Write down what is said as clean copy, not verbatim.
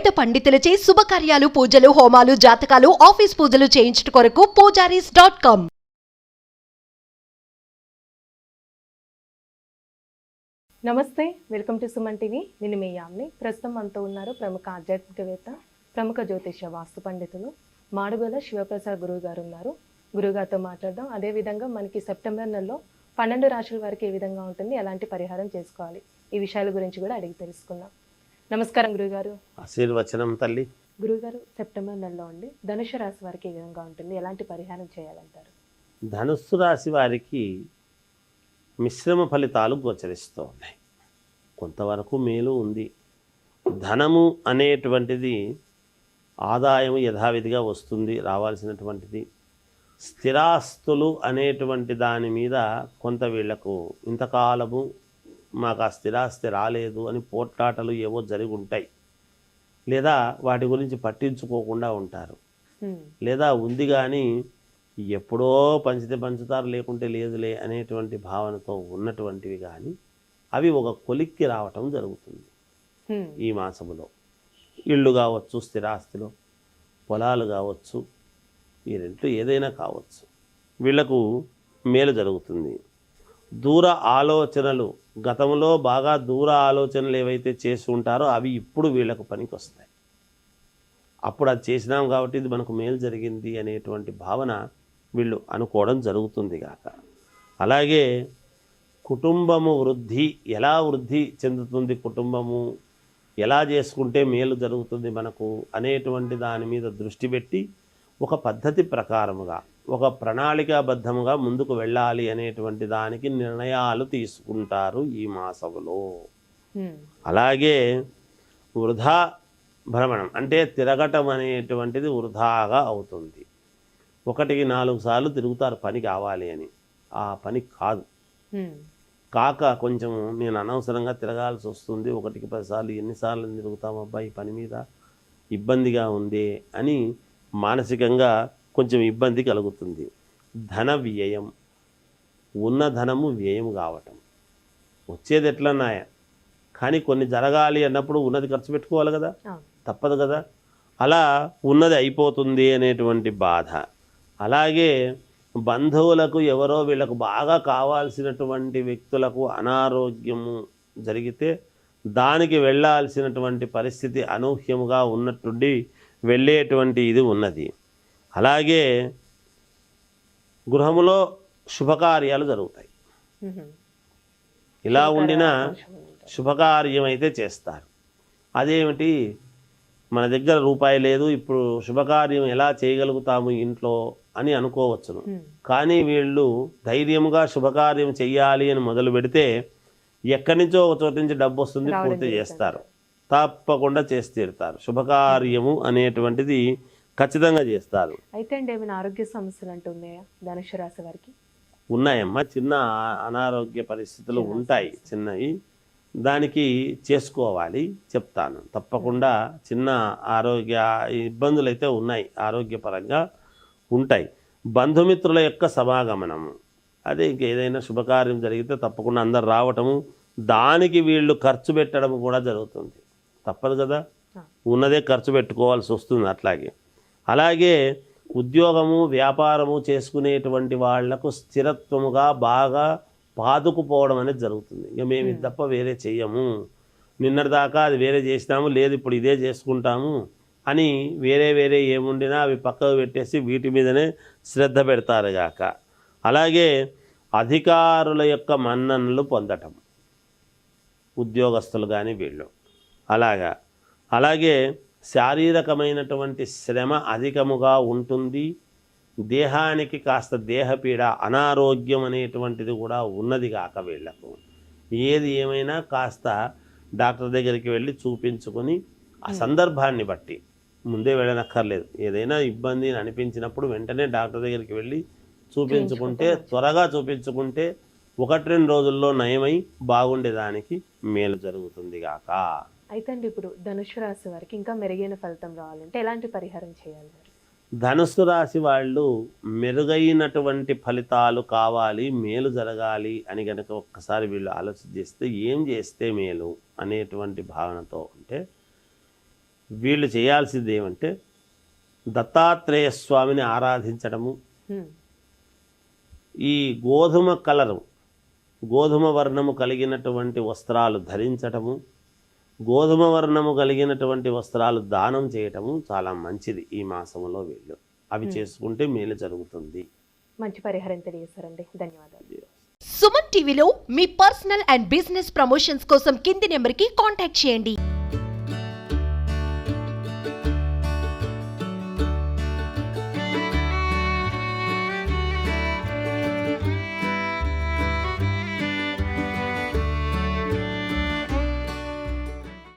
వేద పండితులచే శుభకార్యాలు, పూజలు, హోమాలు, జాతకాలు, ఆఫీస్ పూజలు చేయించుట కొరకు పూజారీస్.com. నమస్తే, వెల్కమ్ టు సుమన్ టీవీ. నేను మీ యామ్ని. ప్రస్తుతం మనతో ఉన్నారు ప్రముఖ ఆధ్యాత్మికవేత్త, ప్రముఖ జ్యోతిష వాస్తు పండితులు మాడుగుల శివప్రసాద్ గురువు గారు ఉన్నారు. గురుగారితో మాట్లాడదాం. అదేవిధంగా మనకి సెప్టెంబర్ నెలలో 12 రాశుల వారికి ఏ విధంగా ఉంటుంది, ఎలాంటి పరిహారం చేసుకోవాలి, ఈ విషయాల గురించి కూడా అడిగి తెలుసుకుందాం. నమస్కారం గురుగారు. ఆశీర్వచనం తల్లి. గురుగారు, సెప్టెంబర్ నెలలో ఉండి ధనుసు రాశి వారికి ఏ విధంగా ఉంటుంది, ఎలాంటి పరిహారం చేయాలంటారు? ధనుస్సు రాశి వారికి మిశ్రమ ఫలితాలు గోచరిస్తూ ఉన్నాయి. కొంతవరకు మేలు ఉంది. ధనము అనేటువంటిది ఆదాయం యథావిధిగా వస్తుంది, రావాల్సినటువంటిది. స్థిరాస్తులు అనేటువంటి దాని మీద కొంత వీళ్లకు ఇంతకాలము మాకు ఆ స్థిరాస్తి రాలేదు అని పోట్లాటలు ఏవో జరిగి ఉంటాయి. లేదా వాటి గురించి పట్టించుకోకుండా ఉంటారు. లేదా ఉంది కానీ ఎప్పుడో పంచితే పంచుతారు, లేకుంటే లేదులే అనేటువంటి భావనతో ఉన్నటువంటివి కానీ అవి ఒక కొలిక్కి రావటం జరుగుతుంది. ఈ మాసములో ఇళ్ళు కావచ్చు, స్థిరాస్తులు, పొలాలు కావచ్చు, ఈ రెంట్లు ఏదైనా కావచ్చు, వీళ్లకు మేలు జరుగుతుంది. దూర ఆలోచనలు, గతంలో బాగా దూర ఆలోచనలు ఏవైతే చేసి ఉంటారో అవి ఇప్పుడు వీళ్లకు పనికి వస్తాయి. అప్పుడు అది చేసినాం కాబట్టి ఇది మనకు మేలు జరిగింది అనేటువంటి భావన వీళ్ళు అనుకోవడం జరుగుతుంది గాక. అలాగే కుటుంబము వృద్ధి, ఎలా వృద్ధి చెందుతుంది, కుటుంబము ఎలా చేసుకుంటే మేలు జరుగుతుంది మనకు అనేటువంటి దాని మీద దృష్టి పెట్టి ఒక పద్ధతి ప్రకారముగా, ఒక ప్రణాళికాబద్ధముగా ముందుకు వెళ్ళాలి అనేటువంటి దానికి నిర్ణయాలు తీసుకుంటారు ఈ మాసములో. అలాగే వృధా భ్రమణం అంటే తిరగటం అనేటువంటిది వృధాగా అవుతుంది. 1-4 సార్లు తిరుగుతారు పని కావాలి అని, ఆ పని కాదు. కాక కొంచెం నేను అనవసరంగా తిరగాల్సి వస్తుంది, 1-10 సార్లు ఎన్నిసార్లు తిరుగుతామబ్బా ఈ పని మీద, ఇబ్బందిగా ఉంది అని మానసికంగా కొంచెం ఇబ్బంది కలుగుతుంది. ధన వ్యయం, ఉన్న ధనము వ్యయం కావటం, వచ్చేది ఎట్లన్నాయ కానీ కొన్ని జరగాలి అన్నప్పుడు ఉన్నది ఖర్చు పెట్టుకోవాలి కదా, తప్పదు కదా. అలా ఉన్నది అయిపోతుంది అనేటువంటి బాధ. అలాగే బంధువులకు, ఎవరో వీళ్ళకు బాగా కావాల్సినటువంటి వ్యక్తులకు అనారోగ్యము జరిగితే దానికి వెళ్ళాల్సినటువంటి పరిస్థితి అనూహ్యముగా ఉన్నట్టుండి వెళ్ళేటువంటి ఇది ఉన్నది. అలాగే గృహములో శుభకార్యాలు జరుగుతాయి. ఇలా ఉండిన శుభకార్యం అయితే చేస్తారు. అదేమిటి, మన దగ్గర రూపాయి లేదు, ఇప్పుడు శుభకార్యం ఎలా చేయగలుగుతాము ఇంట్లో అని అనుకోవచ్చును. కానీ వీళ్ళు ధైర్యముగా శుభకార్యం చెయ్యాలి అని మొదలు పెడితే ఎక్కడి నుంచో ఒక చోటు నుంచి డబ్బు వస్తుంది, పూర్తి చేస్తారు, తప్పకుండా చేసి తీరుతారు. శుభకార్యము అనేటువంటిది ఖచ్చితంగా చేస్తారు. అయితే అండి, ఏమైనా ఆరోగ్య సమస్యలు అంటున్నాయా ధనుసు రాశి వారికి? ఉన్నాయమ్మా, చిన్న అనారోగ్య పరిస్థితులు ఉంటాయి, చిన్నవి. దానికి చేసుకోవాలి, చెప్తాను తప్పకుండా. చిన్న ఆరోగ్య ఇబ్బందులు అయితే ఉన్నాయి, ఆరోగ్యపరంగా ఉంటాయి. బంధుమిత్రుల యొక్క సమాగమనము, అదే ఇంకేదైనా శుభకార్యం జరిగితే తప్పకుండా అందరు రావటము, దానికి వీళ్ళు ఖర్చు పెట్టడం కూడా జరుగుతుంది. తప్పదు కదా, ఉన్నదే ఖర్చు పెట్టుకోవాల్సి వస్తుంది. అలాగే ఉద్యోగము, వ్యాపారము చేసుకునేటువంటి వాళ్లకు స్థిరత్వముగా బాగా పాదుకుపోవడం అనేది జరుగుతుంది. ఇక మేము ఇది తప్ప వేరే చెయ్యము, నిన్నటిదాకా అది వేరే చేసినాము, లేదు ఇప్పుడు ఇదే చేసుకుంటాము అని వేరే ఏముండినా అవి పక్కకు పెట్టేసి వీటి మీదనే శ్రద్ధ పెడతారు గాక. అలాగే అధికారుల యొక్క మన్ననలు పొందటం, ఉద్యోగస్తులు కానీ వీళ్ళు. అలాగే శారీరకమైనటువంటి శ్రమ అధికముగా ఉంటుంది. దేహానికి కాస్త దేహపీడ, అనారోగ్యం అనేటువంటిది కూడా ఉన్నది కాక వీళ్లకు. ఏది ఏమైనా కాస్త డాక్టర్ దగ్గరికి వెళ్ళి చూపించుకొని, ఆ సందర్భాన్ని బట్టి ముందే వెళ్ళనక్కర్లేదు. ఏదైనా ఇబ్బంది అనిపించినప్పుడు వెంటనే డాక్టర్ దగ్గరికి వెళ్ళి చూపించుకుంటే, త్వరగా చూపించుకుంటే 1-2 రోజుల్లో నయమై బాగుండేదానికి మేలు జరుగుతుంది గాక. అయితే అండి, ఇప్పుడు ధనుసు రాశి వారికి ఇంకా మెరుగైన ఫలితం రావాలంటే ఎలాంటి పరిహారం చేయాలి? ధనుస్సు రాశి వాళ్ళు మెరుగైనటువంటి ఫలితాలు కావాలి, మేలు జరగాలి అని కనుక ఒక్కసారి వీళ్ళు ఆలోచన చేస్తే ఏం చేస్తే మేలు అనేటువంటి భావనతో ఉంటే వీళ్ళు చేయాల్సింది ఏమంటే దత్తాత్రేయ స్వామిని ఆరాధించడము, ఈ గోధుమ వర్ణము కలిగినటువంటి వస్త్రాలు ధరించటము, గోధుమ వర్ణము కలిగినటువంటి వస్త్రాలు దానం చేయటము చాలా మంచిది. ఈ మాసంలో వీళ్ళు అవి చేసుకుంటే మేలు జరుగుతుంది. మంచి పరిహారం తెలియజేస్తారండి. ధన్యవాదాలు. సుమన్ టీవీలో మీ పర్సనల్ అండ్ బిజినెస్ ప్రమోషన్స్ కోసం కింది నెంబర్కి కాంటాక్ట్ చేయండి.